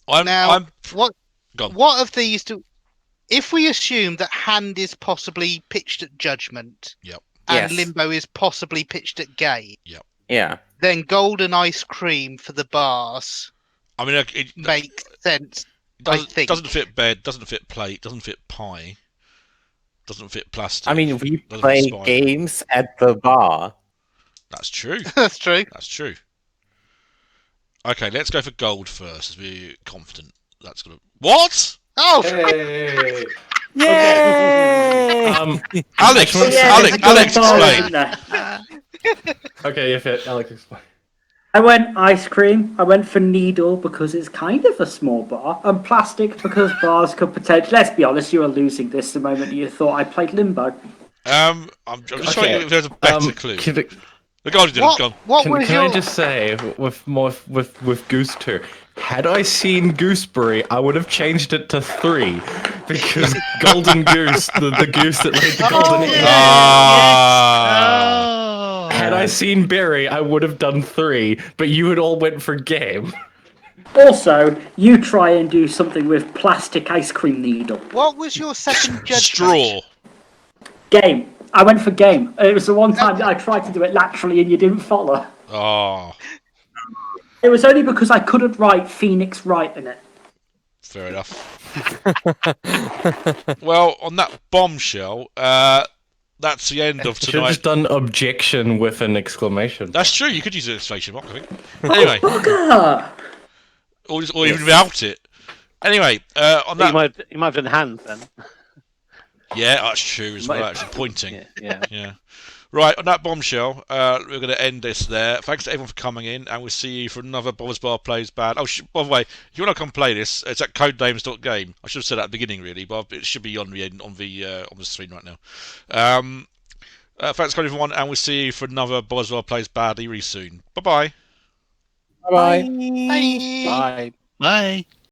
What of these do? If we assume that hand is possibly pitched at judgment, Yep. and Yes. limbo is possibly pitched at game, Yep. Yeah. then golden ice cream for the bars I mean, it makes sense. doesn't fit bed, doesn't fit plate, doesn't fit pie, doesn't fit plastic. I mean, we doesn't play fit spider. games at the bar. That's true. That's true. That's true. Okay, let's go for gold first. As we're confident that's gonna. What? Oh, Hey. Yay! Alex, explain. Okay, if it, Alex, explain. I went ice cream. I went for needle because it's kind of a small bar, and plastic because bars could potentially. Let's be honest, you were losing this the moment you thought I played Limbo. I'm just trying to if there's a better clue. The gold didn't gone. What Can was your... I just say, with Goose 2, had I seen Gooseberry, I would have changed it to 3. Because Golden Goose, the goose that laid the golden egg. Ah. Had I seen Berry, I would have done 3, but you had all went for game. Also, you try and do something with plastic ice cream needle. What was your second judgment? Straw. Game. I went for game. It was the one time that I tried to do it laterally and you didn't follow. Oh, It was only because I couldn't write Phoenix Wright in it. fair enough. Well, on that bombshell, that's the end of Should have tonight. just done objection with an exclamation. That's true. You could use an exclamation mark, I think. Anyway, Bugger! or even without it. Anyway, on that. You might have done hands then. Yeah, that's true as well. Actually, pointing. Yeah. Right, on that bombshell, we're going to end this there. Thanks to everyone for coming in, and we'll see you for another Bob's Bar Plays Bad. Oh, by the way, if you want to come play this, it's at codenames.game. I should have said that at the beginning, really, but it should be on the screen right now. Thanks, everyone, and we'll see you for another Bob's Bar Plays Bad really soon. Bye-bye. Bye-bye. Bye. Bye. Bye.